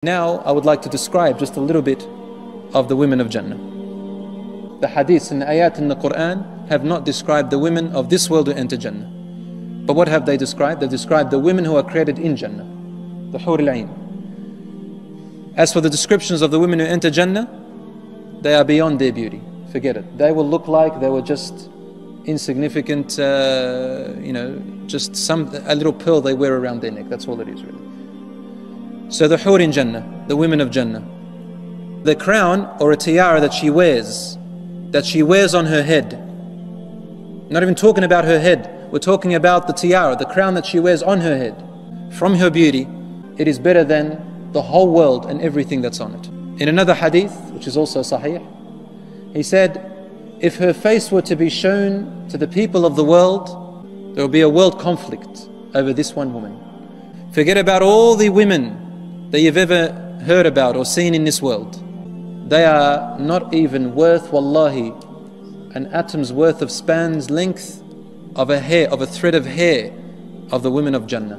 Now I would like to describe just a little bit of the women of Jannah. The hadiths and the ayat in the Quran have not described the women of this world who enter Jannah. But what have they described? They've described the women who are created in Jannah, the Hur al-Ain. As for the descriptions of the women who enter Jannah, they are beyond their beauty. Forget it. They will look like they were just insignificant, just a little pearl they wear around their neck. That's all it is really. So the Hur in Jannah, the women of Jannah, the crown or a tiara that she wears on her head. Not even talking about her head, we're talking about the tiara, the crown that she wears on her head. From her beauty, it is better than the whole world and everything that's on it. In another hadith, which is also sahih, he said, if her face were to be shown to the people of the world, there will be a world conflict over this one woman. Forget about all the women that you've ever heard about or seen in this world. They are not even worth, wallahi, an atom's worth of span's length of a hair, of a thread of hair of the women of Jannah.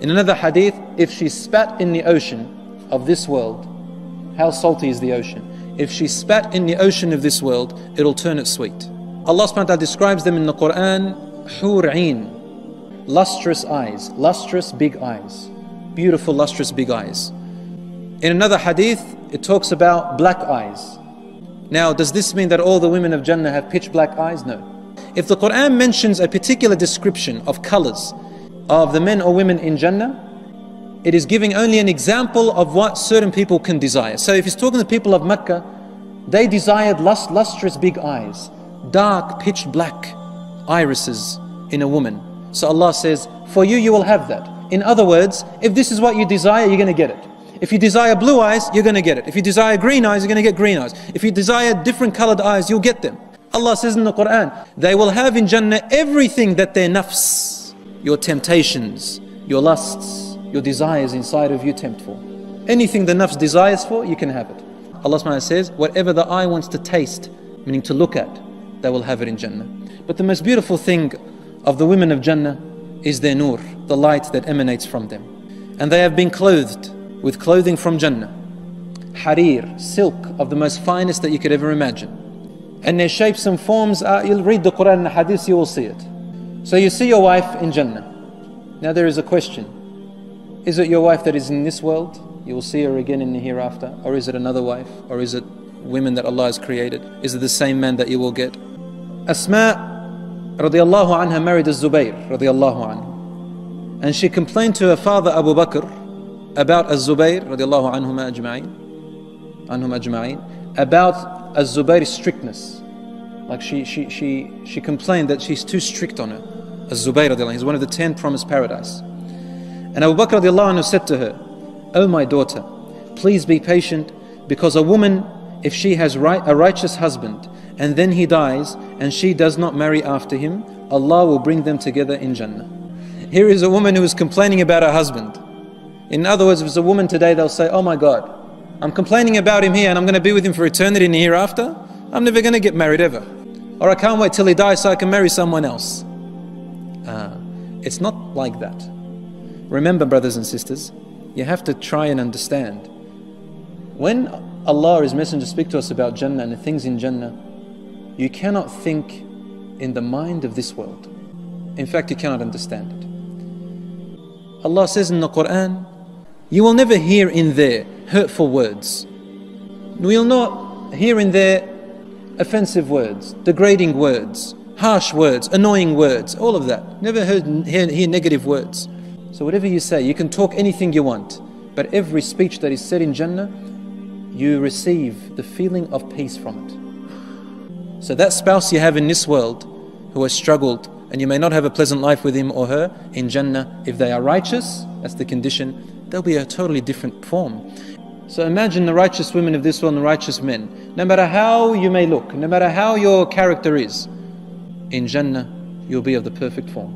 In another hadith, if she spat in the ocean of this world, how salty is the ocean? If she spat in the ocean of this world, it'll turn it sweet. Allah subhanahu wa ta'ala describes them in the Quran, Hur'een, lustrous eyes, lustrous big eyes, beautiful lustrous big eyes. In another hadith, it talks about black eyes. Now, does this mean that all the women of Jannah have pitch black eyes? No. If the Quran mentions a particular description of colors of the men or women in Jannah, it is giving only an example of what certain people can desire. So if he's talking to the people of Mecca, they desired lustrous big eyes, dark pitch black irises in a woman. So Allah says, for you, you will have that. In other words, if this is what you desire, you're going to get it. If you desire blue eyes, you're going to get it. If you desire green eyes, you're going to get green eyes. If you desire different colored eyes, you'll get them. Allah says in the Quran, they will have in Jannah everything that their nafs, your temptations, your lusts, your desires inside of you tempt for. Anything the nafs desires for, you can have it. Allah subhanahu wa ta'ala says, whatever the eye wants to taste, meaning to look at, they will have it in Jannah. But the most beautiful thing of the women of Jannah is their nur, the light that emanates from them. And they have been clothed with clothing from Jannah, harir, silk of the most finest that you could ever imagine. And their shapes and forms are, you'll read the Quran and the Hadith, you will see it. So you see your wife in Jannah. Now there is a question. Is it your wife that is in this world? You will see her again in the hereafter. Or is it another wife? Or is it women that Allah has created? Is it the same man that you will get? Asma radiallahu anha married Az-Zubayr radiallahu anhu. And she complained to her father Abu Bakr about Az-Zubayr radiallahu anhuma ajma'in, about Az-Zubayr's strictness. Like she complained that she's too strict on her. Az-Zubayr radiallahu anhu, he's one of the 10 promised paradise. And Abu Bakr radiallahu anhu said to her, "O my daughter, please be patient, because a woman, if she has a righteous husband and then he dies and she does not marry after him, Allah will bring them together in Jannah." Here is a woman who is complaining about her husband. In other words, if it's a woman today, they'll say, oh my God, I'm complaining about him here and I'm going to be with him for eternity in the hereafter. I'm never going to get married ever. Or I can't wait till he dies so I can marry someone else. It's not like that. Remember, brothers and sisters, you have to try and understand. When Allah or His Messenger speak to us about Jannah and the things in Jannah, you cannot think in the mind of this world. In fact, you cannot understand it. Allah says in the Quran, you will never hear in there hurtful words. You will not hear in there offensive words, degrading words, harsh words, annoying words, all of that. Never hear negative words. So whatever you say, you can talk anything you want, but every speech that is said in Jannah, you receive the feeling of peace from it. So that spouse you have in this world who has struggled, and you may not have a pleasant life with him or her, in Jannah, if they are righteous, that's the condition, they'll be a totally different form. So imagine the righteous women of this world and the righteous men. No matter how you may look, no matter how your character is, in Jannah, you'll be of the perfect form.